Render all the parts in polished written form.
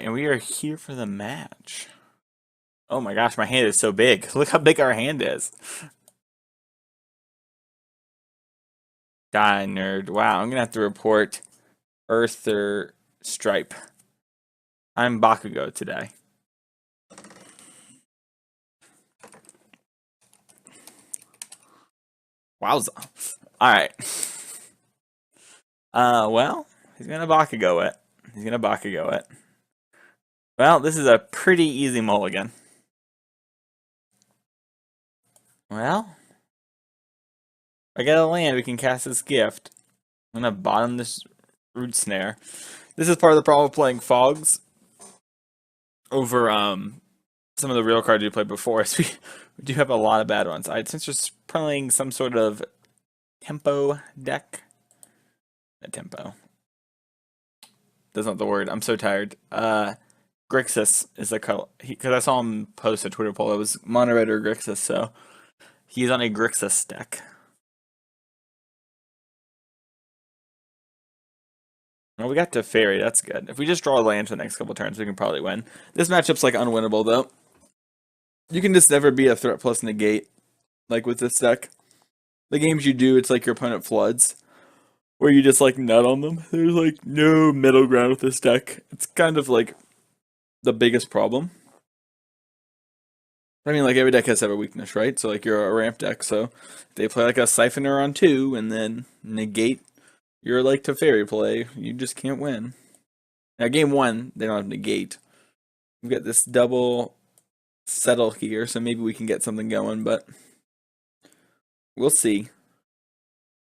and we are here for the match. Oh my gosh, my hand is so big. Look how big our hand is. Die, nerd. Wow, I'm gonna have to report Earther Stripe. I'm Bakugo today. Wowza. Alright. Well, he's gonna Bakugo it. He's gonna Bakugo it. Well, this is a pretty easy mulligan. Well, if I get a land, we can cast this gift. I'm gonna bottom this root snare. This is part of the problem of playing fogs over some of the real cards we played before. So we do have a lot of bad ones. Since just playing some sort of tempo deck. Tempo. That's not the word. I'm so tired. Grixis is the color. Because I saw him post a Twitter poll. It was Mono Red or Grixis, so he's on a Grixis deck. Well, we got to Fairy. That's good. If we just draw a land for the next couple turns, we can probably win. This matchup's like unwinnable, though. You can just never be a threat plus negate, like with this deck. The games you do, it's like your opponent floods, where you just like nut on them. There's like no middle ground with this deck. It's kind of like the biggest problem. I mean, like every deck has to have a weakness, right? So like you're a ramp deck, so they play like a Siphoner on 2 and then negate your like Teferi play, you just can't win. Now game 1, they don't have negate. We've got this double settle here, so maybe we can get something going, but we'll see.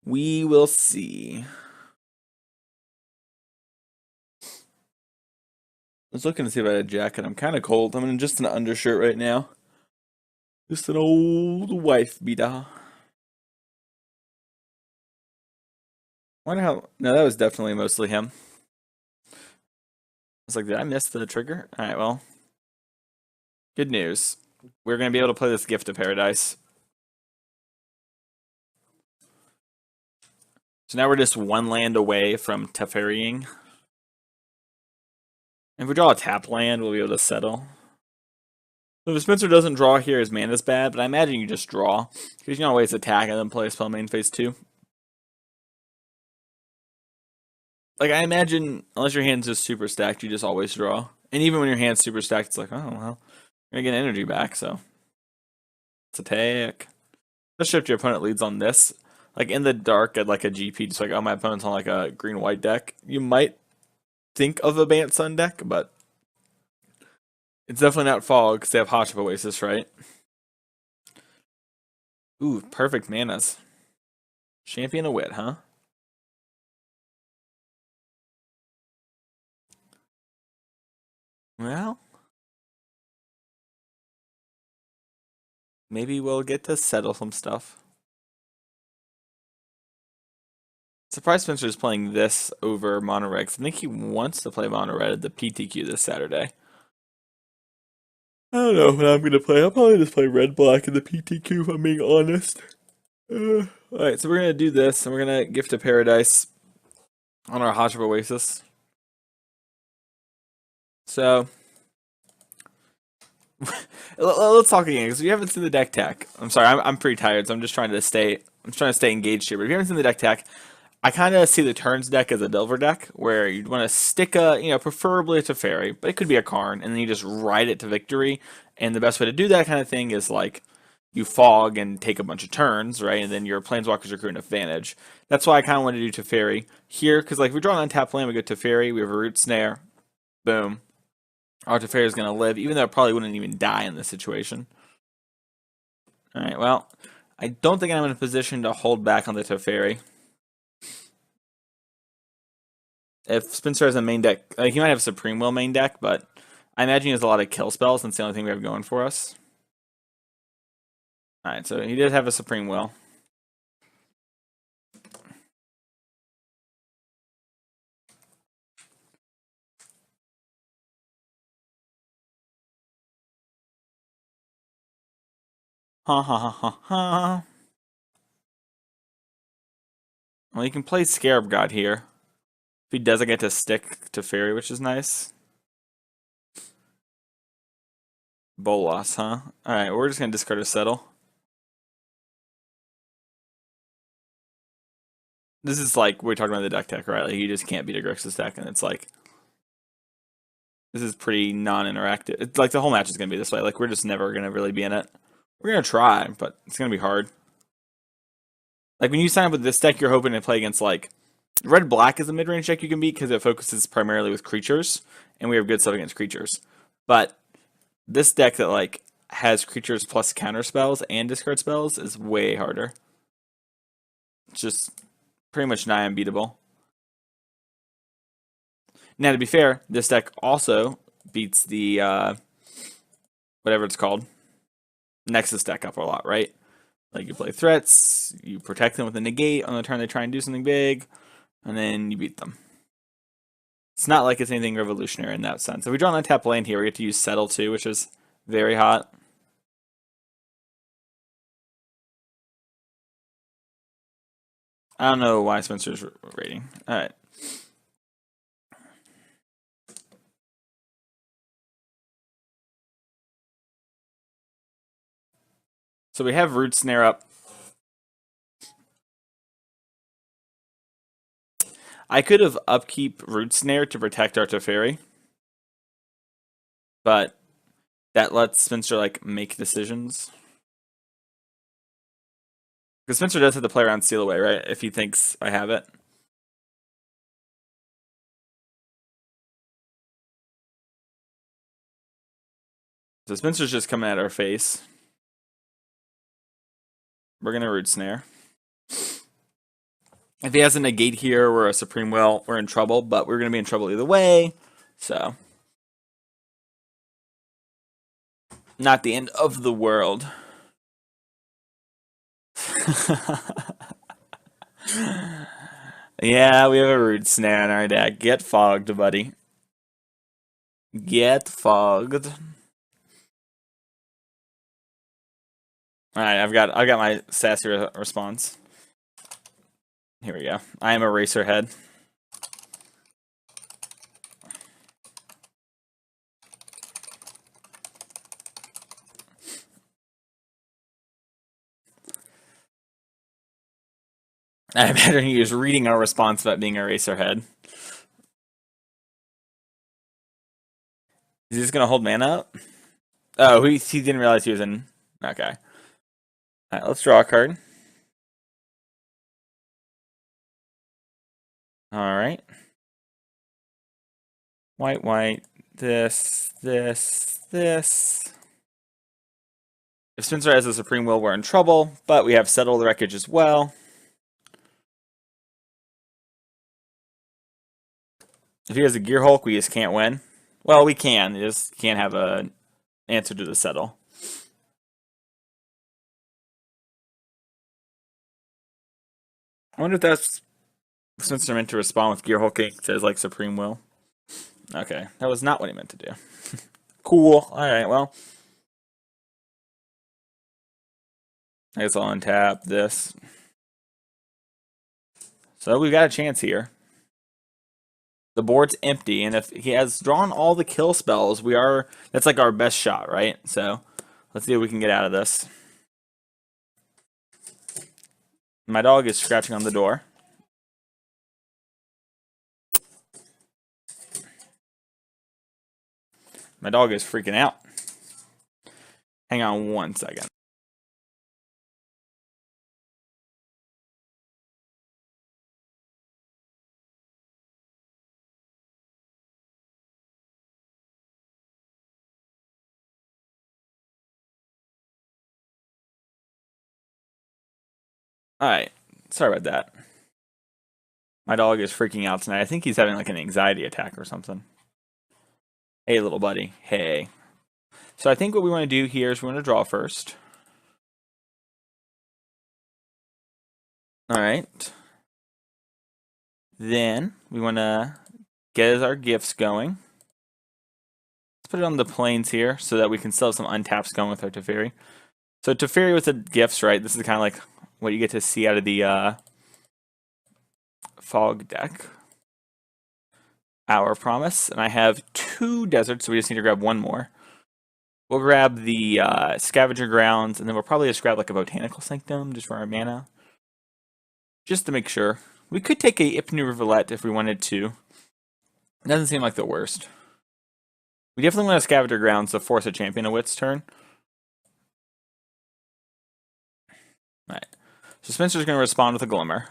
We will see. I was looking to see if I had a jacket. I'm kind of cold. I'm in just an undershirt right now. Just an old wife beater. Wonder how. No, that was definitely mostly him. I was like, did I miss the trigger? Alright, well. Good news. We're going to be able to play this Gift of Paradise. So now we're just one land away from Teferiing. If we draw a tap land, we'll be able to settle. So if Spencer doesn't draw here, his mana's bad, but I imagine you just draw. Because you can always attack and then play a spell main phase 2. Like, I imagine, unless your hand's just super stacked, you just always draw. And even when your hand's super stacked, it's like, oh, well, you're going to get energy back, so. Let's attack. Especially if your opponent leads on this. Like, in the dark at, like, a GP, just like, oh, my opponent's on, like, a green-white deck. You might think of a Bant Sun deck, but it's definitely not Fog, because they have Hotchip Oasis, right? Ooh, perfect manas. Champion of Wit, huh? Well, maybe we'll get to settle some stuff. Surprised Spencer's playing this over Mono Red. I think he wants to play Mono Red at the PTQ this Saturday. I don't know what I'm going to play. I'll probably just play Red-Black in the PTQ if I'm being honest. Alright, so we're going to do this, and we're going to Gift of Paradise on our Hotchip Oasis. So, let's talk again, because we haven't seen the deck tech. I'm sorry, I'm pretty tired, so I'm just trying to stay engaged here. But if you haven't seen the deck tech, I kind of see the turns deck as a Delver deck, where you'd want to stick preferably a Teferi, but it could be a Karn, and then you just ride it to victory. And the best way to do that kind of thing is like you fog and take a bunch of turns, right? And then your Planeswalkers accrue an advantage. That's why I kind of want to do Teferi here, because like if we draw an untapped land, we go Teferi, we have a Root Snare, boom. Our Teferi is going to live, even though it probably wouldn't even die in this situation. Alright, well, I don't think I'm in a position to hold back on the Teferi. If Spencer has a main deck, like he might have a Supreme Will main deck, but I imagine he has a lot of kill spells, and it's the only thing we have going for us. Alright, so he did have a Supreme Will. Ha ha ha ha ha. Well, you can play Scarab God here. If he doesn't get to stick to Fairy, which is nice. Bolas, huh? Alright, we're just gonna discard a settle. This is like, we're talking about the deck tech, right? Like, you just can't beat a Grixis deck, and it's like, this is pretty non-interactive. It's like, the whole match is gonna be this way. Like, we're just never gonna really be in it. We're gonna try, but it's gonna be hard. Like, when you sign up with this deck, you're hoping to play against, like, red-black is a mid-range deck you can beat because it focuses primarily with creatures, and we have good stuff against creatures. But this deck that, like, has creatures plus counter spells and discard spells is way harder. It's just pretty much nigh unbeatable. Now, to be fair, this deck also beats the, whatever it's called, Nexus deck up a lot, right? Like, you play threats, you protect them with a negate on the turn they try and do something big, and then you beat them. It's not like it's anything revolutionary in that sense. If we draw an untap land here, we get to use Settle too, which is very hot. I don't know why Spencer's rating. Alright. So we have Root Snare up. I could have upkeep Root Snare to protect our Teferi, but that lets Spencer like make decisions. Because Spencer does have to play around Steal Away, right? If he thinks I have it. So Spencer's just coming at our face. We're gonna Root Snare. If he has a negate here or a Supreme Will, we're in trouble, but we're gonna be in trouble either way. So not the end of the world. Yeah, we have a Root Snare in our deck. Get fogged, buddy. Get fogged. Alright, I've got my sassy response. Here we go. I am a Racerhead. I better use reading our response about being a Racerhead. Is he just gonna hold mana up? Oh, he didn't realize he was in. Okay. Alright, let's draw a card. Alright. White, white. This. If Spencer has a Supreme Will, we're in trouble, but we have Settle the Wreckage as well. If he has a Gear Hulk, we just can't win. Well, we can. We just can't have an answer to the Settle. I wonder if that's Spencer meant to respond with Gear Hulking. It says like Supreme Will. Okay, that was not what he meant to do. Cool. Alright, well. I guess I'll untap this. So we've got a chance here. The board's empty, and if he has drawn all the kill spells, that's like our best shot, right? So let's see if we can get out of this. My dog is scratching on the door. My dog is freaking out. Hang on one second. Alright, sorry about that. My dog is freaking out tonight. I think he's having like an anxiety attack or something. Hey, little buddy. Hey. So I think what we want to do here is we're going to draw first. Alright. Then we want to get our gifts going. Let's put it on the plains here so that we can still have some untaps going with our Teferi. So Teferi with the gifts, right? This is kind of like what you get to see out of the fog deck. Our promise. And I have 2 deserts, so we just need to grab 1 more. We'll grab the Scavenger Grounds, and then we'll probably just grab like a Botanical Sanctum just for our mana. Just to make sure. We could take a Ipnu Rivulet if we wanted to. It doesn't seem like the worst. We definitely want a Scavenger Grounds to force a Champion of Wit's turn. Alright. So Spencer's going to respond with a Glimmer.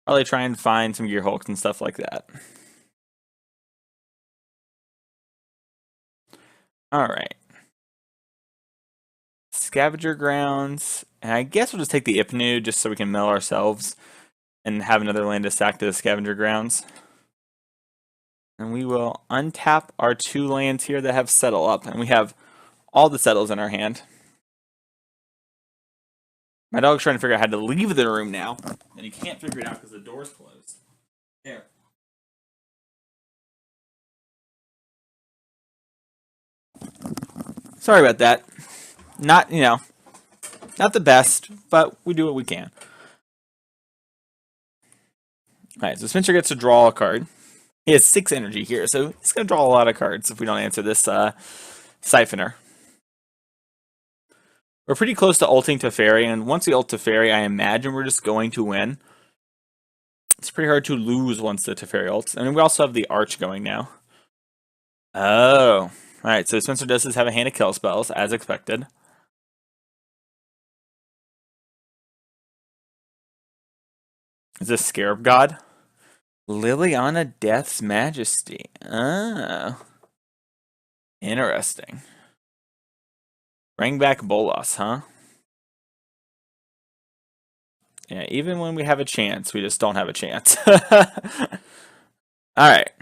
Probably try and find some Gear Hulks and stuff like that. Alright. Scavenger Grounds. And I guess we'll just take the Ipnu just so we can mill ourselves and have another land to stack to the Scavenger Grounds. And we will untap our 2 lands here that have Settle up. And we have all the Settles in our hand. My dog's trying to figure out how to leave the room now. And he can't figure it out because the door's closed. There. Sorry about that. Not, not the best, but we do what we can. Alright, so Spencer gets to draw a card. He has 6 energy here, so he's going to draw a lot of cards if we don't answer this Siphoner. We're pretty close to ulting Teferi, and once we ult Teferi, I imagine we're just going to win. It's pretty hard to lose once the Teferi ults. And we also have the Arch going now. Oh. Alright, so Spencer does have a hand of kill spells, as expected. Is this Scarab God? Liliana Death's Majesty. Oh. Interesting. Bring back Bolas, huh? Yeah, even when we have a chance, we just don't have a chance. Alright.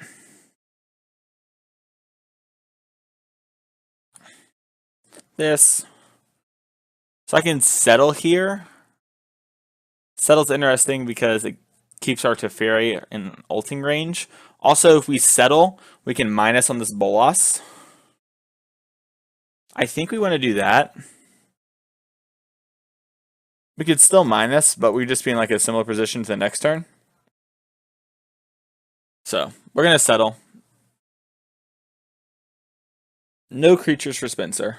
This. So I can settle here. Settle's interesting because it keeps our Teferi in ulting range. Also, if we settle, we can minus on this Bolas. I think we want to do that. We could still minus, but we'd just be in like a similar position to the next turn. So, we're going to settle. No creatures for Spencer.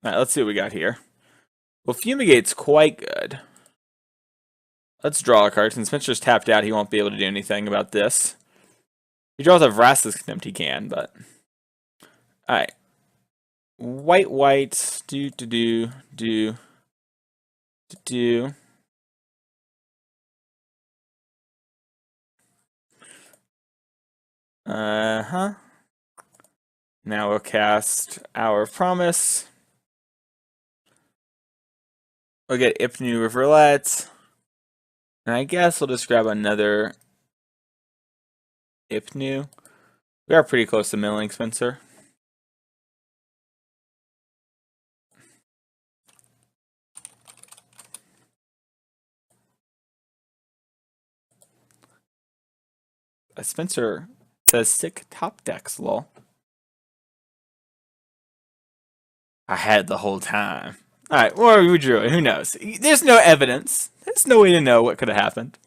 Alright, let's see what we got here. Well, Fumigate's quite good. Let's draw a card. Since Spencer's tapped out, he won't be able to do anything about this. He draws a Vraska's Contempt, he can, but... Alright. White. Do. Uh-huh. Now we'll cast Hour of Promise. We'll get Ipnu Rivulet. And I guess we'll just grab another Ipnu. We are pretty close to milling, Spencer. Spencer says sick top decks, lol. I had the whole time. Alright, or we drew it. Who knows? There's no evidence. There's no way to know what could have happened.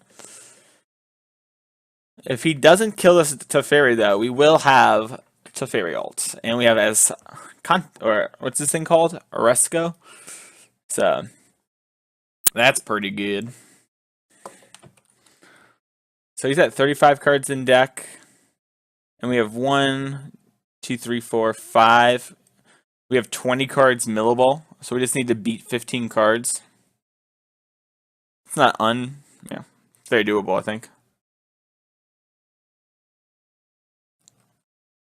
If he doesn't kill us Teferi, though, we will have Teferi ult. And we have as... or what's this thing called? Oresco? So, that's pretty good. So he's at 35 cards in deck. And we have 1, 2, 3, 4, 5. We have 20 cards millable. So we just need to beat 15 cards. It's not yeah, it's very doable, I think.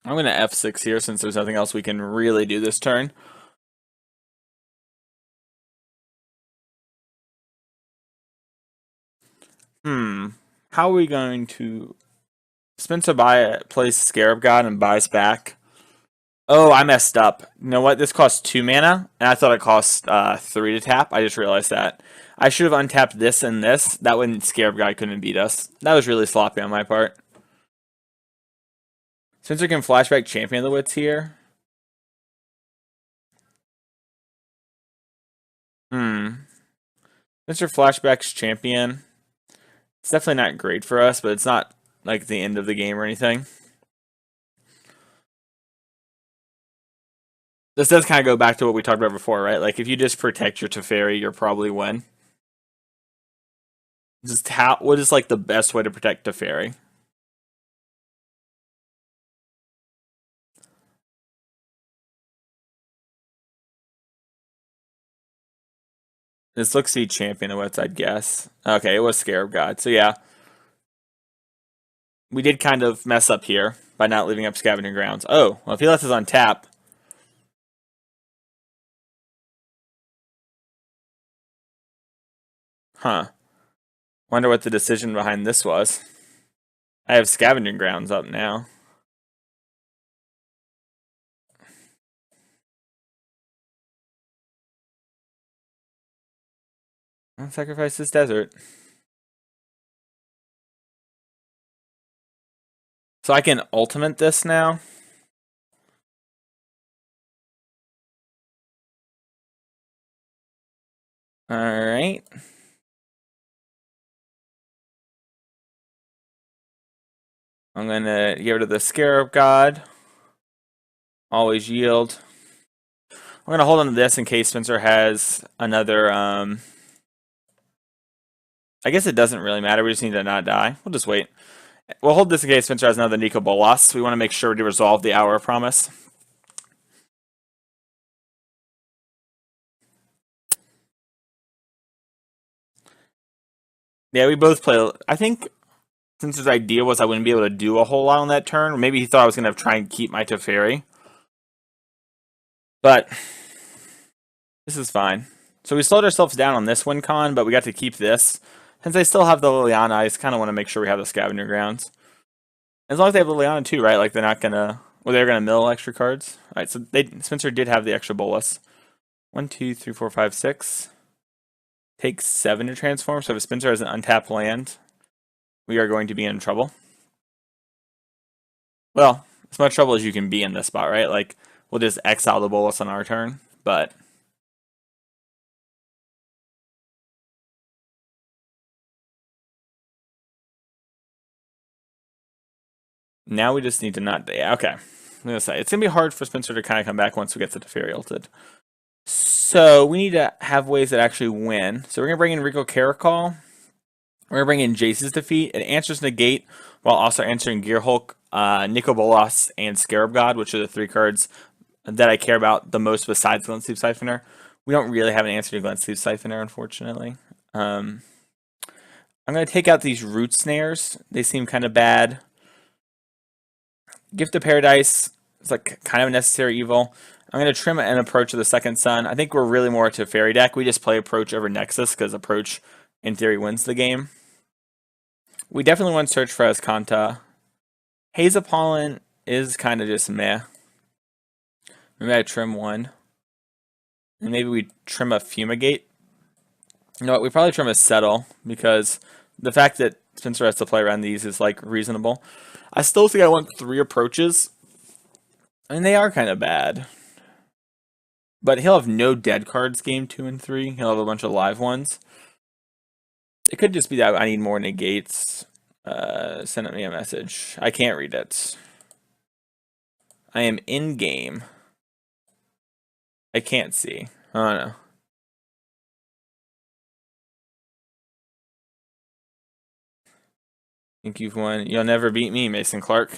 I'm going to F6 here since there's nothing else we can really do this turn. How are we going to... Spencer plays Scarab God and buys back. Oh, I messed up. You know what? This costs 2 mana, and I thought it cost 3 to tap. I just realized that. I should have untapped this and this. That way Scarab God couldn't beat us. That was really sloppy on my part. Spencer can flashback Champion of the Wits here. Mr. Flashback's champion. It's definitely not great for us, but it's not like the end of the game or anything. This does kind of go back to what we talked about before, right? Like if you just protect your Teferi, you'll probably win. Just what is like the best way to protect Teferi? This looks to be champion of what I'd guess. Okay, it was Scarab God. So yeah. We did kind of mess up here by not leaving up Scavenging Grounds. Oh, well if he left us on tap. Huh. Wonder what the decision behind this was. I have Scavenging Grounds up now. I'll sacrifice this desert. So I can ultimate this now. Alright. I'm going to get rid of the Scarab God. Always yield. I'm going to hold on to this in case Spencer has another... I guess it doesn't really matter. We just need to not die. We'll just wait. We'll hold this in case Spencer has another Nico Bolas. We want to make sure to resolve the Hour of Promise. Yeah, we both play... I think since his idea was I wouldn't be able to do a whole lot on that turn, maybe he thought I was going to try and keep my Teferi. But this is fine. So we slowed ourselves down on this win con, but we got to keep this. Since I still have the Liliana, I just kind of want to make sure we have the Scavenger Grounds. As long as they have Liliana too, right? Like they're not going to... Well, they're going to mill extra cards. All right, so Spencer did have the extra bolus. 1, 2, 3, 4, 5, 6. Takes 7 to transform, so if Spencer has an untapped land, we are going to be in trouble. Well, as much trouble as you can be in this spot, right? Like, we'll just exile the bolus on our turn, but... Now we just need to not... Yeah, okay. I'm going to say, it's going to be hard for Spencer to kind of come back once we get the Teferi ulted. So, we need to have ways that actually win. So, we're going to bring in Rico Caracol. We're going to bring in Jace's Defeat. It answers Negate while also answering Gearhulk, Nico Bolas, and Scarab God, which are the 3 cards that I care about the most besides Glennsleeve Siphoner. We don't really have an answer to Glennsleeve Siphoner, unfortunately. I'm going to take out these Root Snares. They seem kind of bad. Gift of Paradise is like kind of a necessary evil. I'm going to trim an Approach of the Second Sun. I think we're really more to Fairy deck. We just play Approach over Nexus because Approach, in theory, wins the game. We definitely want to search for Azcanta. Haze of Pollen is kind of just meh. Maybe I trim 1. And maybe we trim a Fumigate. You know what, we probably trim a Settle because the fact that Spencer has to play around these is like reasonable. I still think I want 3 approaches. I mean, they are kind of bad. But he'll have no dead cards game 2 and 3. He'll have a bunch of live ones. It could just be that I need more negates. Send me a message. I can't read it. I am in game. I can't see. I don't know. Think you've won. You'll never beat me, Mason Clark.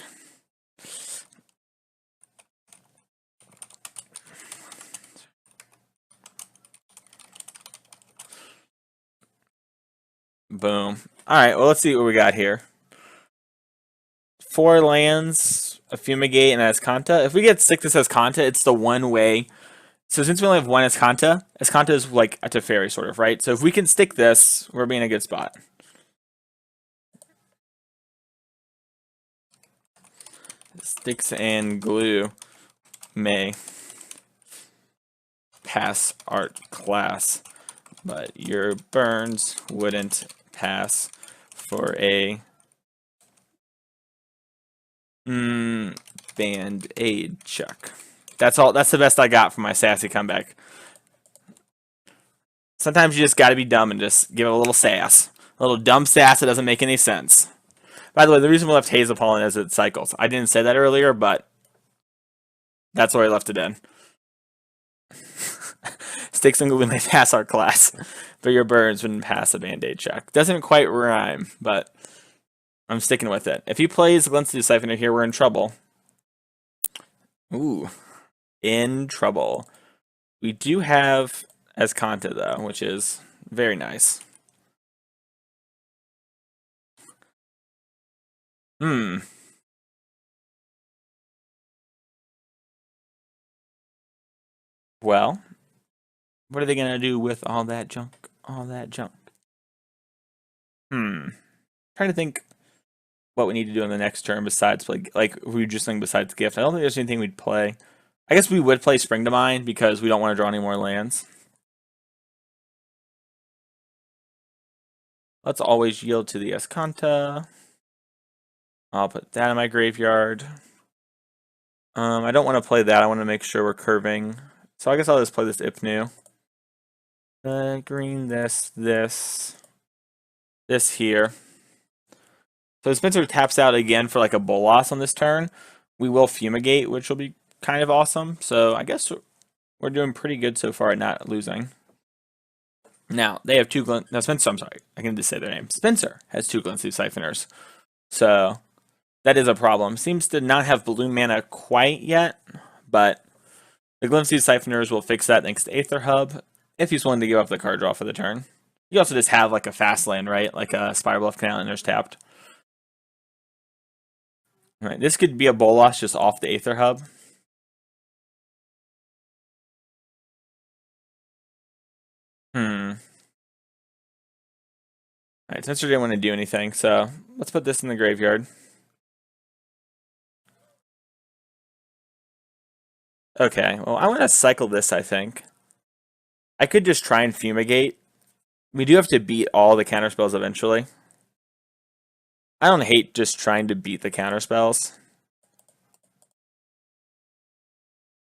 Boom. Alright, well, let's see what we got here. 4 lands, a Fumigate, and Azcanta. If we get 6 as Azcanta, it's the one way. So since we only have 1 Azcanta, Azcanta is like a Teferi, sort of, right? So if we can stick this, we're being in a good spot. Sticks and glue may pass art class, but your burns wouldn't pass for a Band-Aid check. That's all. That's the best I got for my sassy comeback. Sometimes you just gotta be dumb and just give it a little sass. A little dumb sass that doesn't make any sense. By the way, the reason we left Hazel Pollen is it cycles. I didn't say that earlier, but that's where I left it in. Sticks and glue may pass our class, but your burns wouldn't pass a band-aid check. Doesn't quite rhyme, but I'm sticking with it. If he plays Glincy Siphoner here, we're in trouble. Ooh, in trouble. We do have Escanta, though, which is very nice. Well, what are they going to do with all that junk? All that junk. Trying to think what we need to do in the next turn besides play, like, if we just think besides Gift. I don't think there's anything we'd play. I guess we would play Spring to Mine because we don't want to draw any more lands. Let's always yield to the Escanta. I'll put that in my graveyard. I don't want to play that. I want to make sure we're curving. So I guess I'll just play this Ipnu. Green, this here. So Spencer taps out again for like a Bolas on this turn. We will Fumigate, which will be kind of awesome. So I guess we're doing pretty good so far at not losing. Now, they have two no, Spencer, I'm sorry. I can just say their name. Spencer has two Glincy Siphoners. So that is a problem. Seems to not have Balloon Mana quite yet, but the Glincy Siphoners will fix that thanks to Aether Hub, if he's willing to give up the card draw for the turn. You also just have like a fast land, right? Like a Spire Bluff Canal and there's tapped. Alright, this could be a Bolas just off the Aether Hub. Alright, Spencer didn't want to do anything, so let's put this in the graveyard. Okay, well, I want to cycle this, I think. I could just try and Fumigate. We do have to beat all the counterspells eventually. I don't hate just trying to beat the counterspells.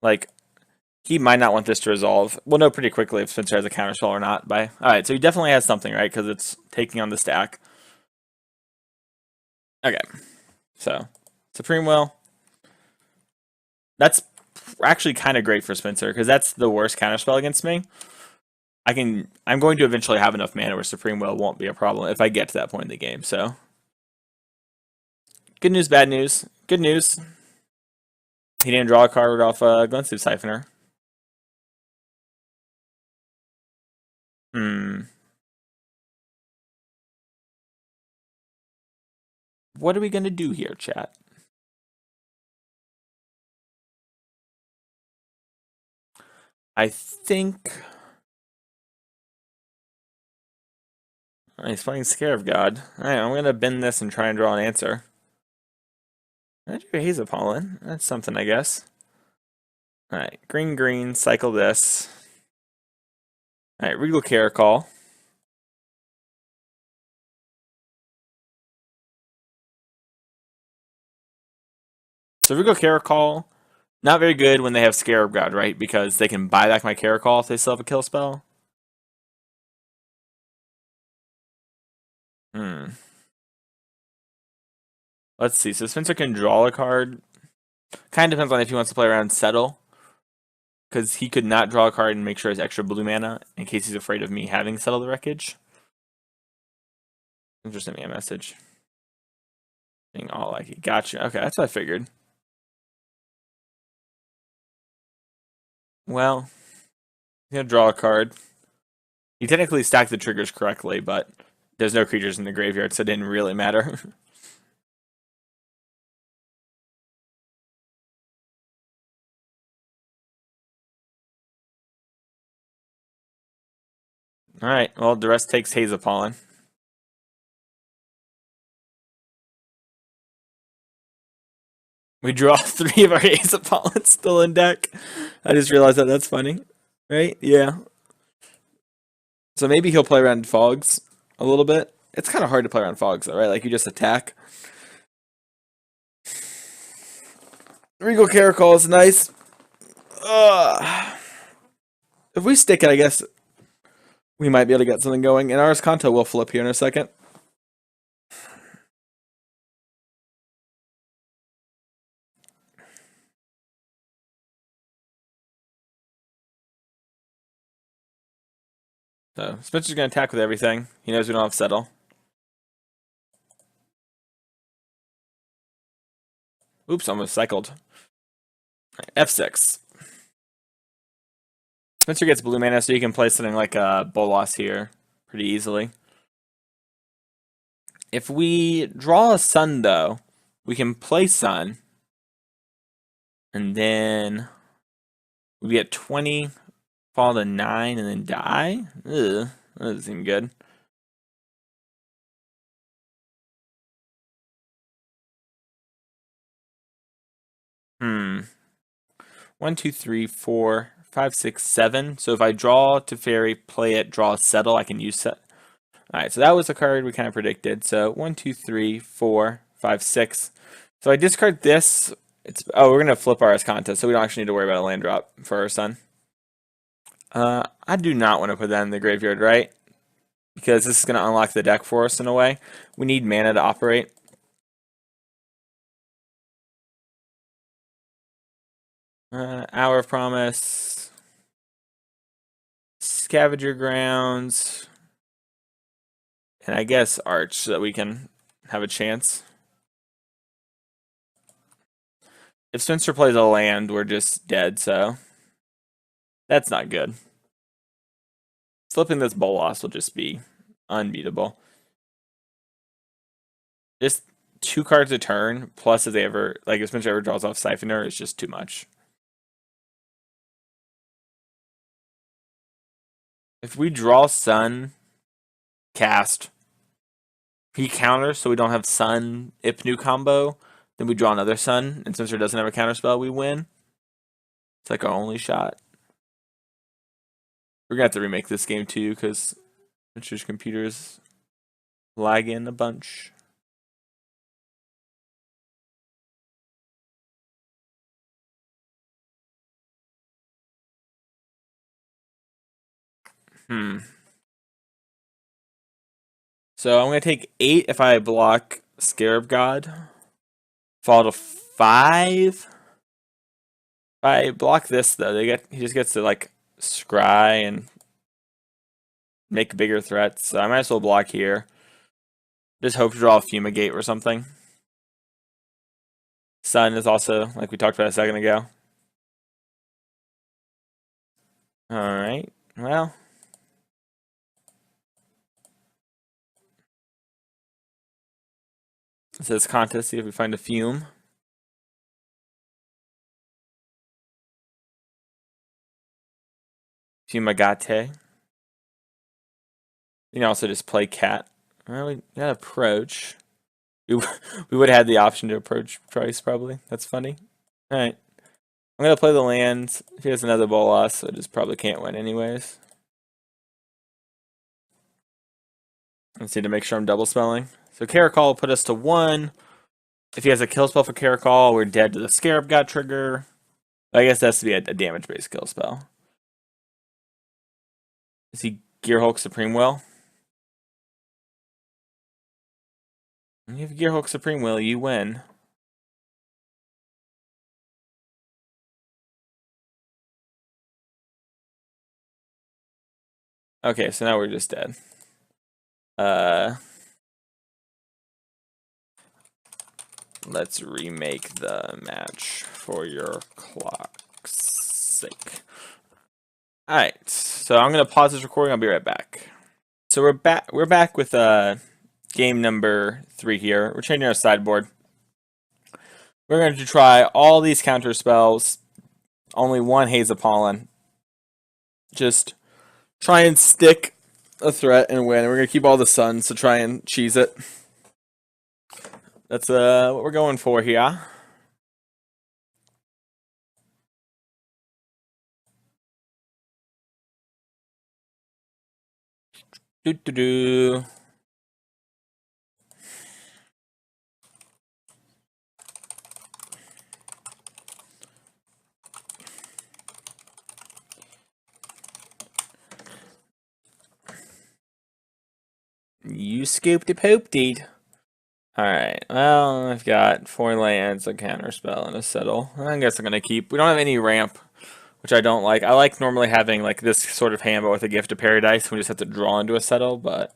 Like, he might not want this to resolve. We'll know pretty quickly if Spencer has a counterspell or not. Alright, so he definitely has something, right? Because it's taking on the stack. Okay, so Supreme Will. That's actually kind of great for Spencer because that's the worst counterspell against me. I'm going to eventually have enough mana where Supreme Will won't be a problem if I get to that point in the game. So, good news, bad news. Good news. He didn't draw a card off a Glincy Siphoner. What are we going to do here, chat? I think... He's playing Scarab God. Alright, I'm going to bend this and try and draw an answer. I drew Hazel Pollen. That's something, I guess. Alright, green, cycle this. Alright, Regal Caracol. So Regal Caracol, not very good when they have Scarab God, right? Because they can buy back my Caracol if they still have a kill spell. Let's see. So Spencer can draw a card. Kind of depends on if he wants to play around Settle. Because he could not draw a card and make sure he has extra blue mana in case he's afraid of me having Settle the Wreckage. Just send me a message. Being all like, gotcha. Okay, that's what I figured. Well, he's gonna draw a card. He technically stacked the triggers correctly, but there's no creatures in the graveyard, so it didn't really matter. Alright, well, the rest takes Hazel Pollen. We draw 3 of our Hazel Pollens still in deck. I just realized that that's funny. Right? Yeah. So maybe he'll play around Fogs a little bit. It's kind of hard to play around Fogs, though, right? Like, you just attack. Regal Caracol is nice. If we stick it, I guess we might be able to get something going. And Ars Kanto will flip here in a second. So Spencer's going to attack with everything. He knows we don't have settle. Oops, almost cycled. F6. Spencer gets blue mana, so you can play something like a Bolas here pretty easily. If we draw a Sun, though, we can play Sun. And then we get 20, fall to 9, and then die. Ugh, that doesn't seem good. Hmm. 1, 2, 3, 4, 5, 6, 7. So if I draw Teferi, play it, draw a settle, I can use set. Alright, so that was a card we kind of predicted. So 1, 2, 3, 4, 5, 6. So I discard this. We're gonna flip our contest, so we don't actually need to worry about a land drop for our Sun. I do not want to put that in the graveyard, right? Because this is gonna unlock the deck for us in a way. We need mana to operate. Hour of Promise, Scavenger Grounds, and I guess Arch so that we can have a chance. If Spencer plays a land, we're just dead, so that's not good. Flipping this Bolas will just be unbeatable. Just 2 cards a turn, plus if Spencer ever draws off Siphoner, is just too much. If we draw Sun, cast, he counters so we don't have Sun Ipnu combo, then we draw another Sun, and Spencer doesn't have a counterspell, we win. It's like our only shot. We're gonna have to remake this game too, because Spencer's computer is lagging a bunch. So I'm gonna take 8 if I block Scarab God. Fall to 5. If I block this though, he just gets to like scry and make bigger threats. So I might as well block here. Just hope to draw a Fumigate or something. Sun is also, like we talked about a second ago. Alright, well. It says contest, see if we find a Fume. Fumigate. You can also just play Cat. Well, we got Approach. We would have had the option to approach twice, probably. That's funny. Alright. I'm going to play the lands. If he has another Bolas, so I just probably can't win anyways. Let's see to make sure I'm double spelling. So Caracol will put us to 1. If he has a kill spell for Caracol, we're dead to the Scarab God trigger. I guess that has to be a damage-based kill spell. Is he Gearhulk Supreme Will? If you have Gearhulk Supreme Will, you win. Okay, so now we're just dead. Let's remake the match for your clock's sake. Alright, so I'm gonna pause this recording, I'll be right back. So we're back with game number 3 here. We're changing our sideboard. We're going to try all these counter spells. Only one Haze of Pollen. Just try and stick a threat and win. We're going to keep all the suns to try and cheese it. That's what we're going for here. Doo-doo-doo. You scooped a poop deed. Alright, well, I've got 4 lands, a counterspell, and a settle. I guess I'm gonna keep. We don't have any ramp, which I don't like. I like normally having like this sort of hand, but with a Gift of Paradise, we just have to draw into a settle, but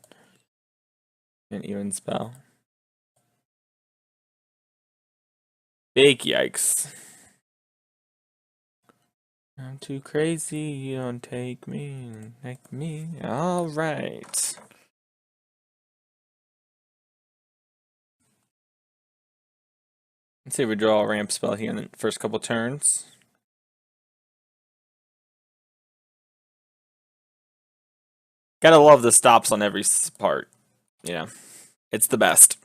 an even spell. Big yikes. I'm too crazy, you don't take me. Alright. Let's see if we draw a ramp spell here in the first couple turns. Gotta love the stops on every part. Yeah, it's the best.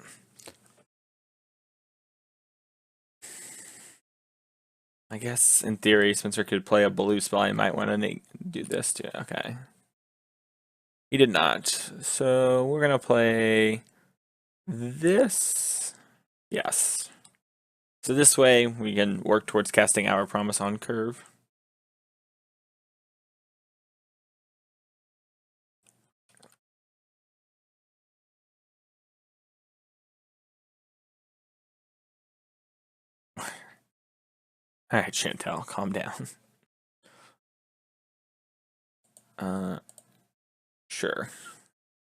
I guess in theory, Spencer could play a blue spell. He might want to do this too. Okay. He did not. So we're gonna play this. Yes. So this way we can work towards casting our promise on curve. Alright, Chantel, calm down. Sure.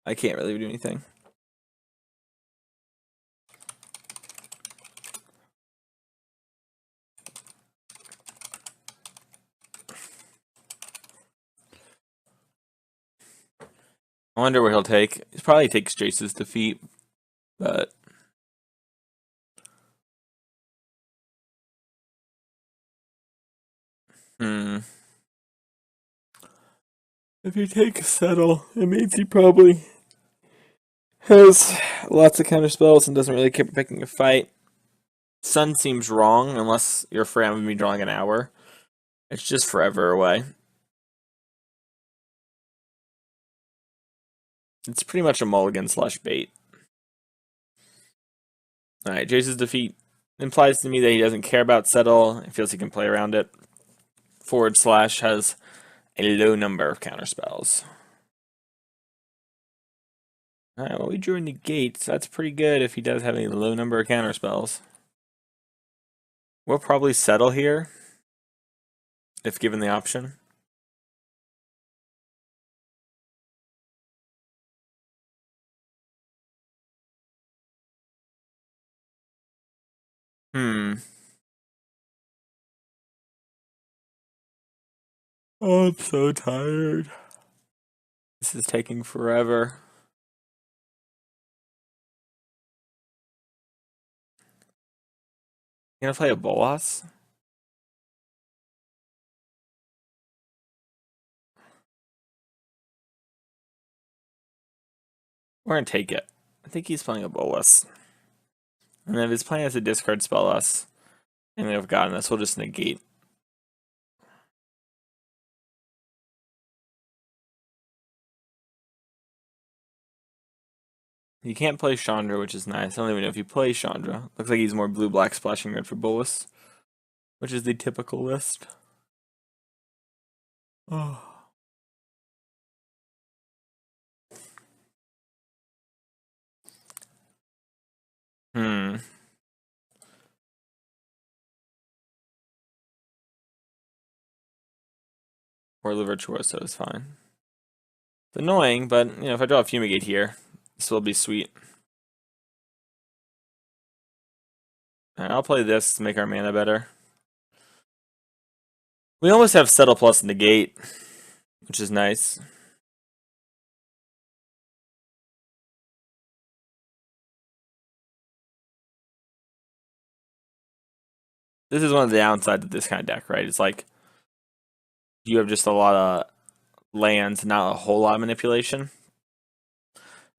I can't really do anything. I wonder what he'll take. He probably takes Jace's defeat, but if you take a settle, it means he probably has lots of counter spells and doesn't really care about picking a fight. Sun seems wrong unless you're afraid of me drawing an hour. It's just forever away. It's pretty much a mulligan slash bait. Alright, Jace's defeat implies to me that he doesn't care about settle. He feels he can play around it. / has a low number of counterspells. Alright, well we drew a negate, so that's pretty good if he does have a low number of counterspells. We'll probably settle here, if given the option. Oh, I'm so tired. This is taking forever. You gonna play a Bolas? We're gonna take it. I think he's playing a Bolas. And then if his plan is to discard spell us, and they've gotten this, we'll just negate. You can't play Chandra, which is nice. I don't even know if you play Chandra. Looks like he's more blue-black splashing red for Bolas, which is the typical list. Oh. Or the Virtuoso is fine. It's annoying, but you know, if I draw a Fumigate here, this will be sweet. Alright, I'll play this to make our mana better. We almost have Settle plus Negate, which is nice. This is one of the downsides of this kind of deck, right? It's like you have just a lot of lands, not a whole lot of manipulation.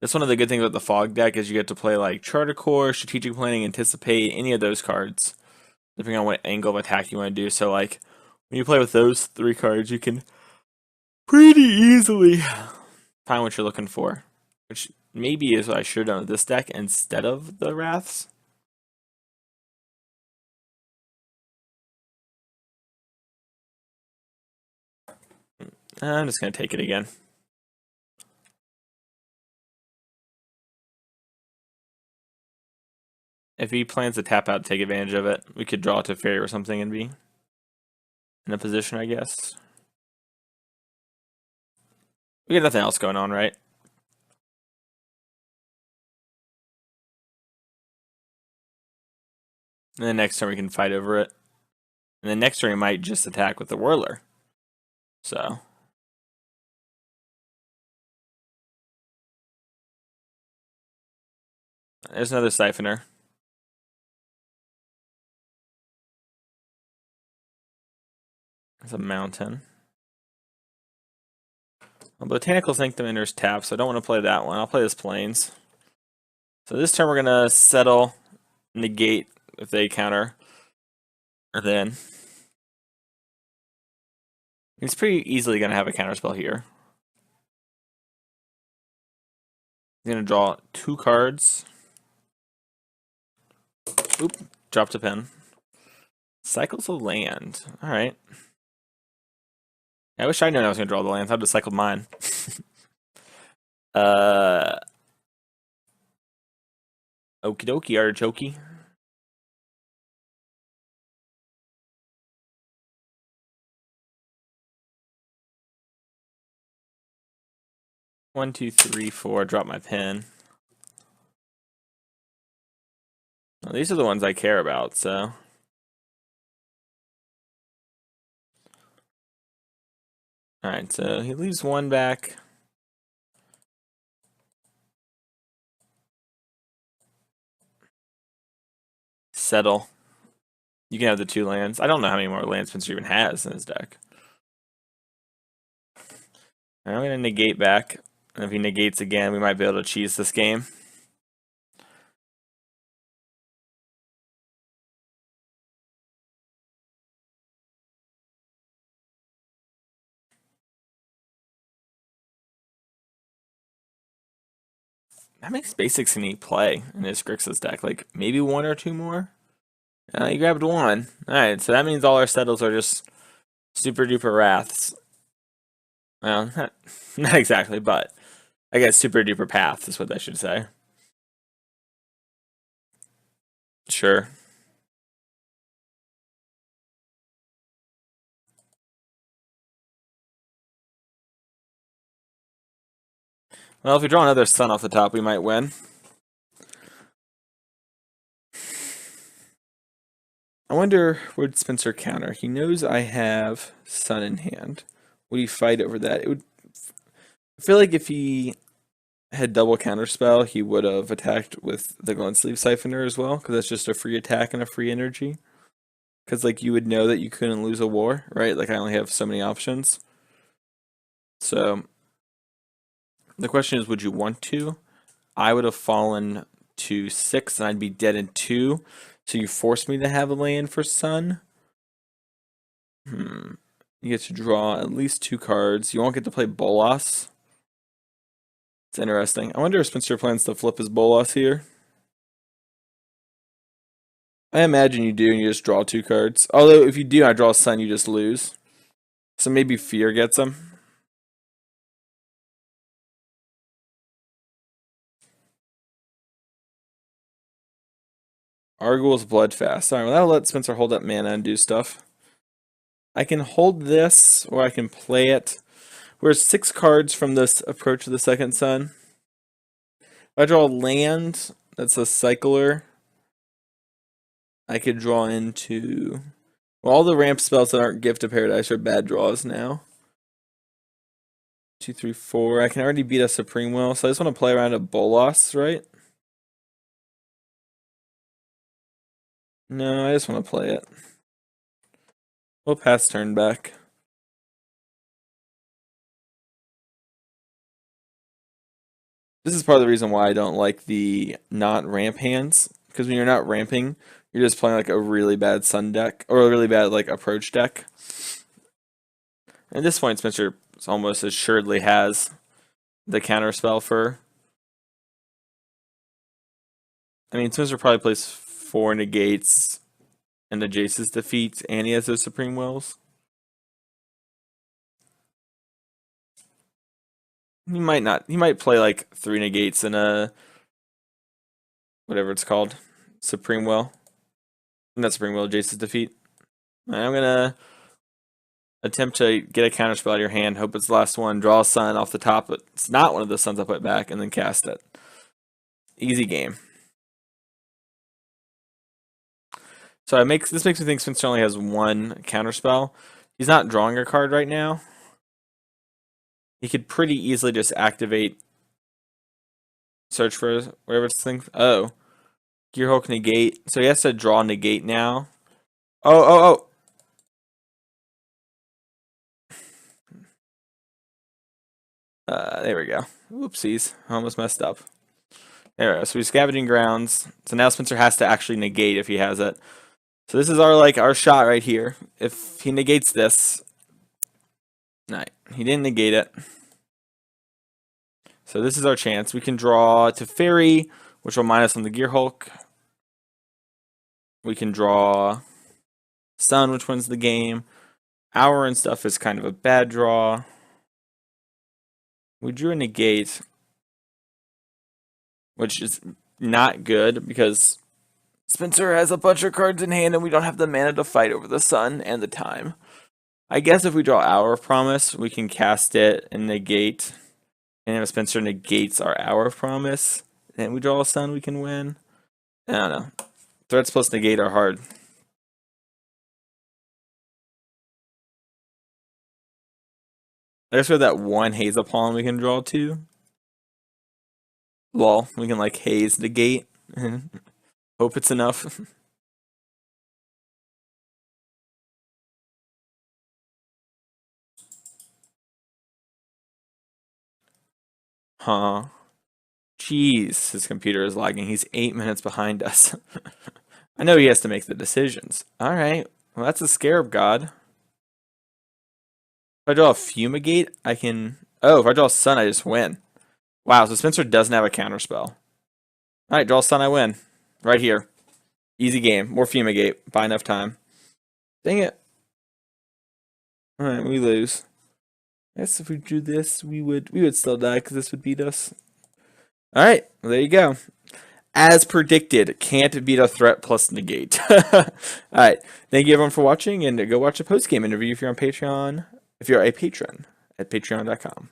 That's one of the good things about the Fog deck is you get to play like Charter Core, Strategic Planning, Anticipate, any of those cards, depending on what angle of attack you want to do. So like when you play with those 3 cards, you can pretty easily find what you're looking for, which maybe is what I should have done with this deck instead of the Wraths. I'm just going to take it again. if he plans to tap out, take advantage of it, we could draw to Fairy or something and be in a position, I guess. We got nothing else going on, right? And then next turn we can fight over it. And then next turn we might just attack with the Whirler. So. There's another Siphoner. There's a Mountain. Well, Botanical Sanctum enters tap, so I don't want to play that one. I'll play this Plains. So this turn we're going to settle, negate if they counter. Or then. He's pretty easily going to have a counterspell here. He's going to draw 2 cards. Oop, dropped a pen. Cycles a land. Alright. I wish I'd known I was going to draw the lands. I'd have cycled mine. Okie dokie, artichoke. One, two, three, four. Drop my pen. Well, these are the ones I care about, so. Alright, so he leaves 1 back. Settle. You can have the 2 lands. I don't know how many more lands Spencer even has in his deck. I'm going to negate back. And if he negates again, we might be able to cheese this game. That makes basics a neat play in his Grixis deck. Like, maybe 1 or 2 more? You grabbed 1. Alright, so that means all our settles are just super duper wraths. Well, not exactly, but I guess super duper paths is what I should say. Sure. Well, if we draw another Sun off the top, we might win. I wonder, would Spencer counter? He knows I have Sun in hand. Would he fight over that? It would. I feel like if he had double counterspell, he would have attacked with the Glowsleeve Siphoner as well, because that's just a free attack and a free energy. Because like you would know that you couldn't lose a war, right? Like I only have so many options. So the question is, would you want to? I would have fallen to 6 and I'd be dead in 2. So you forced me to have a land for Sun. You get to draw at least 2 cards. You won't get to play Bolas. It's interesting. I wonder if Spencer plans to flip his Bolas here. I imagine you do, and you just draw 2 cards. Although, if you do, I draw Sun, you just lose. So maybe Fear gets him. Arguel's Bloodfast. Alright, well, that'll let Spencer hold up mana and do stuff. I can hold this, or I can play it. We're 6 cards from this Approach to the Second Sun. If I draw a land, that's a Cycler. I could draw into... Well, all the ramp spells that aren't Gift of Paradise are bad draws now. 2, 3, 4. I can already beat a Supreme Will, so I just want to play around a Bolas, right? No, I just want to play it. We'll pass turn back. This is part of the reason why I don't like the not ramp hands, because when you're not ramping, you're just playing like a really bad Sun deck, or a really bad like approach deck. At this point, Spencer almost assuredly has the counter spell for... I mean, Spencer probably plays 4 negates and the Jace's defeats, and he has those Supreme Wills. He might not. He might play like 3 negates and a... whatever it's called. Supreme Will. Not Supreme Will, Jace's defeat. And I'm gonna attempt to get a counter spell out of your hand, hope it's the last one, draw a sun off the top, but it's not one of the suns I put back, and then cast it. Easy game. So this makes me think Spencer only has one counter spell. He's not drawing a card right now. He could pretty easily just activate search for whatever this thing. Oh. Gearhulk negate. So he has to draw negate now. Oh. There we go. Whoopsies. Almost messed up. There we go. So he's scavenging grounds. So now Spencer has to actually negate if he has it. So this is our shot right here. If he negates this. No, he didn't negate it. So this is our chance. We can draw to Fairy, which will minus on the Gearhulk. We can draw Sun, which wins the game. Hour and stuff is kind of a bad draw. We drew a negate, which is not good because Spencer has a bunch of cards in hand and we don't have the mana to fight over the Sun and the time. I guess if we draw Hour of Promise, we can cast it and negate. And if Spencer negates our Hour of Promise, and we draw a Sun, we can win. I don't know. Threats plus negate are hard. I guess we have that one Hazel Pollen we can draw too. Lol, we can like haze negate. Hope it's enough. Huh. Jeez, his computer is lagging. He's 8 minutes behind us. I know he has to make the decisions. Alright, well that's a Scarab God. If I draw a Fumigate, I can... Oh, if I draw a Sun, I just win. Wow, so Spencer doesn't have a counterspell. Alright, draw a Sun, I win. Right here. Easy game. More Fumigate. Buy enough time. Dang it. Alright, we lose. I guess if we drew this, we would still die because this would beat us. Alright, well, there you go. As predicted, can't beat a threat plus negate. Alright, thank you everyone for watching, and go watch a post-game interview if you're on Patreon. If you're a patron at patreon.com.